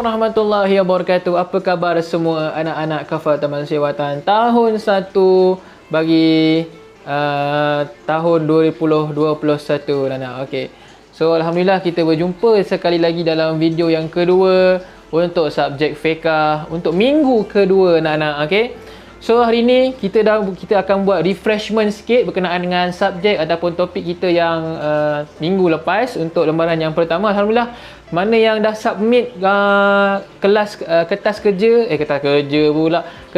warahmatullahi wabarakatuh. Apa khabar semua anak-anak Kafar Taman Sewatan tahun 1 bagi tahun 2021 Nana. Okey. So alhamdulillah kita berjumpa sekali lagi dalam video yang kedua untuk subjek fiqh untuk minggu kedua Nana. Okey. So hari ni kita akan buat refreshment sikit berkenaan dengan subjek ataupun topik kita yang minggu lepas untuk lembaran yang pertama. Alhamdulillah, mana yang dah submit kertas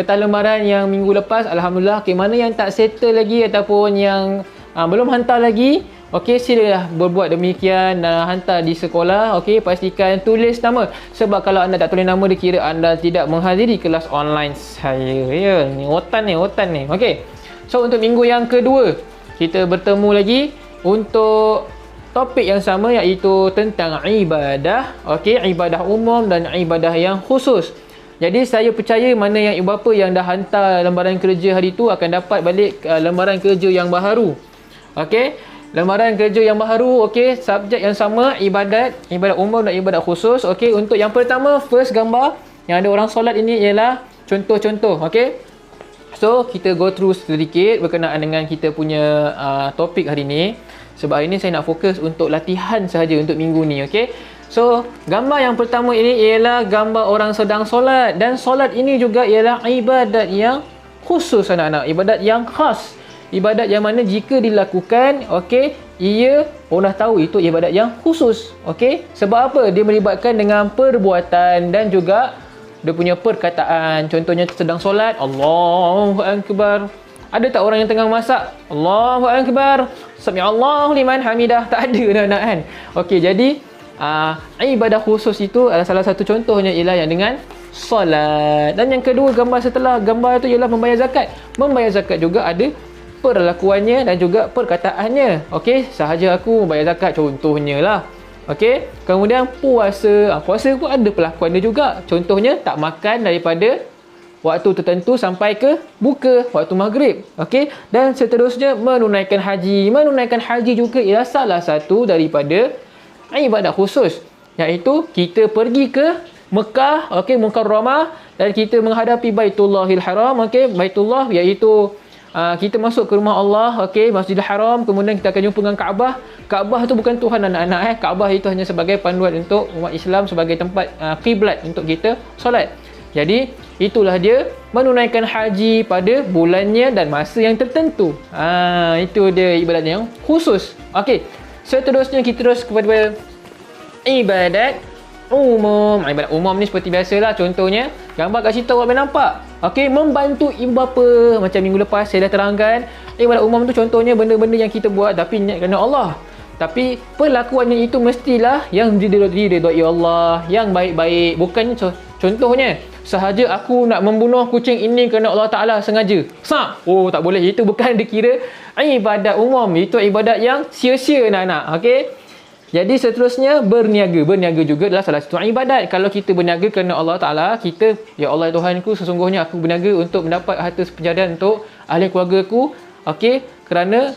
lembaran yang minggu lepas, alhamdulillah. Okay, mana yang tak settle lagi ataupun yang belum hantar lagi, okey, silalah berbuat demikian dan hantar di sekolah. Okey, pastikan tulis nama, sebab kalau anda tak tulis nama dikira anda tidak menghadiri kelas online saya. Ya, ni otan ni. Okey. So untuk minggu yang kedua kita bertemu lagi untuk topik yang sama, iaitu tentang ibadah. Okey, ibadah umum dan ibadah yang khusus. Jadi saya percaya mana yang ibu bapa yang dah hantar lembaran kerja hari tu akan dapat balik lembaran kerja yang baharu. Okey, lembaran kerja yang baharu. Okey, subjek yang sama, ibadat umum dan ibadat khusus. Okey, untuk yang pertama, first gambar yang ada orang solat ini ialah contoh-contoh. Okey, so kita go through sedikit berkenaan dengan kita punya topik hari ni, sebab hari ni saya nak fokus untuk latihan sahaja untuk minggu ni. Okey, so gambar yang pertama ini ialah gambar orang sedang solat, dan solat ini juga ialah ibadat yang khusus anak-anak, ibadat yang khas. Ibadat yang mana jika dilakukan, okey, ia orang dah tahu itu ibadat yang khusus. Okey, sebab apa? Dia melibatkan dengan perbuatan dan juga dia punya perkataan. Contohnya sedang solat, Allahu Akbar. Ada tak orang yang tengah masak? Allahu Akbar. Sami'allahu liman hamidah. Tak ada anak-anak kan? Okey, jadi ibadah khusus itu adalah salah satu contohnya ialah yang dengan solat. Dan yang kedua, gambar setelah gambar itu ialah membayar zakat. Membayar zakat juga ada perlakuannya dan juga perkataannya. Okey, sahaja aku membayar zakat contohnya lah. Okey, kemudian puasa. Puasa pun ada perlakuan dia juga. Contohnya tak makan daripada waktu tertentu sampai ke buka waktu maghrib. Okey, dan seterusnya menunaikan haji. Menunaikan haji juga ialah salah satu daripada ibadat khusus, iaitu kita pergi ke Mekah, okey, Mukarramah, dan kita menghadapi Baitullahil Haram. Okey, Baitullah iaitu kita masuk ke rumah Allah, okey, Masjidil Haram, kemudian kita akan jumpa dengan Kaabah. Kaabah tu bukan Tuhan anak-anak. Kaabah itu hanya sebagai panduan untuk umat Islam, sebagai tempat kiblat untuk kita solat. Jadi itulah dia menunaikan haji pada bulannya dan masa yang tertentu. Itu dia ibadat yang khusus. Okey, seterusnya kita terus kepada ibadat umum. Ibadat umum ni seperti biasalah, contohnya gambar kat situ awak boleh nampak. Okey, membantu ibu bapa. Macam minggu lepas saya dah terangkan, ibadat umum tu contohnya benda-benda yang kita buat tapi niat kerana Allah. Tapi perlakuannya itu mestilah yang diridai Allah, yang baik-baik. Bukan contohnya sahaja aku nak membunuh kucing ini kerana Allah Ta'ala sengaja. Oh, tak boleh. Itu bukan dikira ibadat umum. Itu ibadat yang sia-sia anak-anak. Okey, jadi seterusnya berniaga. Berniaga juga adalah salah satu ibadat. Kalau kita berniaga kerana Allah Ta'ala, kita, ya Allah Tuhanku, sesungguhnya aku berniaga untuk mendapat harta sepejadan untuk ahli keluargaku. Okey, kerana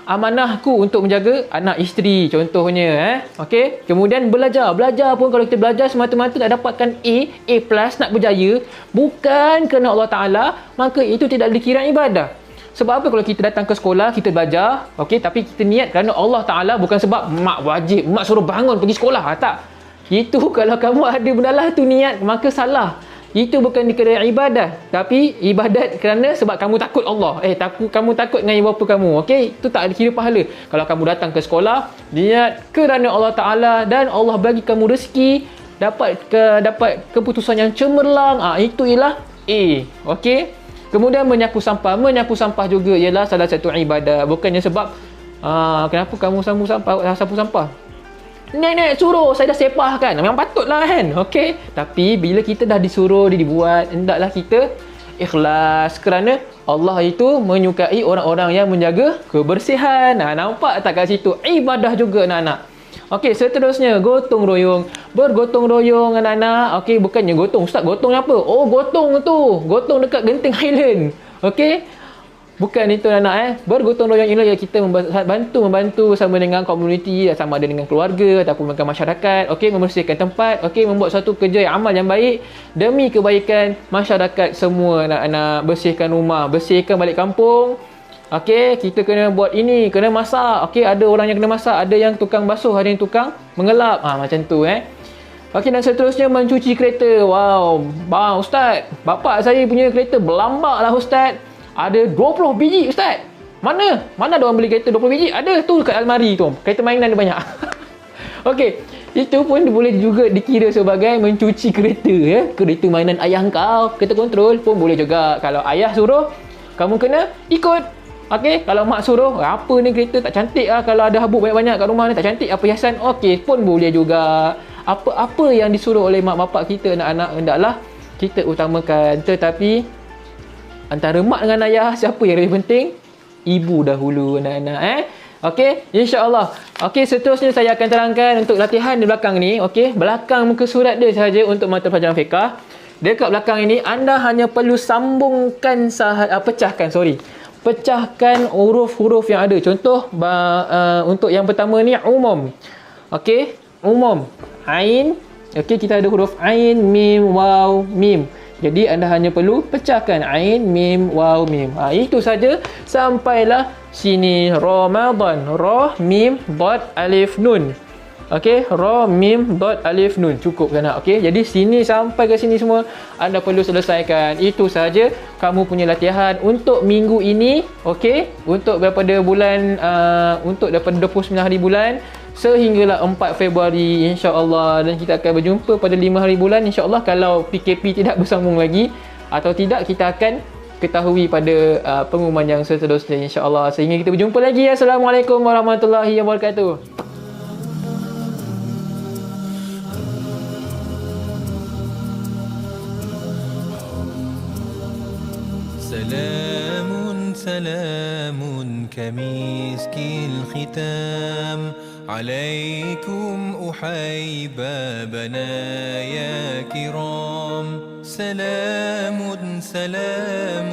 amanahku untuk menjaga anak isteri contohnya. Okey, kemudian belajar pun, kalau kita belajar semata-mata nak dapatkan A plus, nak berjaya bukan kerana Allah Ta'ala, maka itu tidak dikira ibadah. Sebab apa? Kalau kita datang ke sekolah, kita belajar, okey, tapi kita niat kerana Allah Ta'ala, bukan sebab mak wajib, mak suruh bangun pergi sekolah. Tak. Itu kalau kamu ada benalah tu niat, maka salah. Itu bukan dikira ibadah, tapi ibadat kerana sebab kamu takut Allah. Kamu takut dengan ibu bapa kamu. Okey, itu tak dikira pahala. Kalau kamu datang ke sekolah, niat kerana Allah Ta'ala dan Allah bagi kamu rezeki, dapat keputusan yang cemerlang, itu ialah A. Okey. Kemudian menyapu sampah. Menyapu sampah juga ialah salah satu ibadah. Bukannya sebab kenapa kamu sapu sampah? Nenek suruh, saya dah sepahkan. Memang patutlah kan. Okey. Tapi bila kita dah disuruh, dia dibuat, hendaklah kita ikhlas kerana Allah itu menyukai orang-orang yang menjaga kebersihan. Nampak tak kat situ? Ibadah juga anak-anak. Okey, seterusnya gotong royong. Bergotong royong anak-anak. Okey, bukannya gotong. Ustaz, gotong apa? Oh, gotong tu. Gotong dekat Genting Highland. Okey. Bukan itu anak bergotong royong ini kita membantu sama dengan komuniti, sama ada dengan keluarga ataupun dengan masyarakat, okey, membersihkan tempat, okey, membuat satu kerja yang amal yang baik demi kebaikan masyarakat semua. Anak-anak bersihkan rumah, bersihkan balik kampung. Okey, kita kena buat ini, kena masak. Okey, ada orang yang kena masak, ada yang tukang basuh, ada yang tukang mengelap. Macam tu Okey, dan seterusnya mencuci kereta. Wow, bang ustaz, bapak saya punya kereta berlambak lah ustaz. Ada 20 biji ustaz. Mana ada orang beli kereta 20 biji? Ada tu kat almari tu. Kereta mainan ada banyak. Okey, itu pun boleh juga dikira sebagai mencuci kereta Kereta mainan ayah kau, kereta kontrol pun boleh juga. Kalau ayah suruh, kamu kena ikut. Okey, kalau mak suruh, apa ni kereta tak cantik lah, kalau ada habuk banyak-banyak kat rumah ni tak cantik, apa hiasan. Okey, pun boleh juga. Apa-apa yang disuruh oleh mak bapak kita, anak-anak, hendaklah kita utamakan. Tetapi antara mak dengan ayah, siapa yang lebih penting? Ibu dahulu, anak-anak Okey, insya-Allah. Okey, seterusnya saya akan terangkan untuk latihan di belakang ni. Okey, belakang muka surat dia saja untuk mata pelajaran fiqh. Dekat belakang ini anda hanya perlu sambungkan pecahkan huruf-huruf yang ada. Contoh untuk yang pertama ni umum. Okey, umum. Ain. Okey, kita ada huruf ain, mim, waw, mim. Jadi anda hanya perlu pecahkan ain, mim, waw, mim. Itu saja sampailah sini. Ramadan. Ra, mim, dot, alif, nun. Okey, ra, mim, dot, alif, nun. Cukup kan? Okey, jadi sini sampai ke sini semua anda perlu selesaikan. Itu saja kamu punya latihan untuk minggu ini. Okey, untuk daripada daripada 29 hari bulan sehinggalah 4 Februari insya-Allah, dan kita akan berjumpa pada 5 hari bulan insya-Allah. Kalau PKP tidak bersambung lagi atau tidak, kita akan ketahui pada pengumuman yang seterusnya insya-Allah. Sehingga kita berjumpa lagi. Assalamualaikum warahmatullahi wabarakatuh. سلام سلام كمسك الختام عليكم أحيبابنا يا كرام. سلام سلام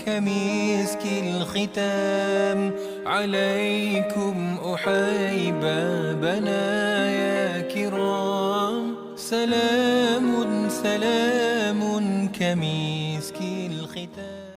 كمسك الختام عليكم أحيبابنا يا كرام. سلام سلام كمسك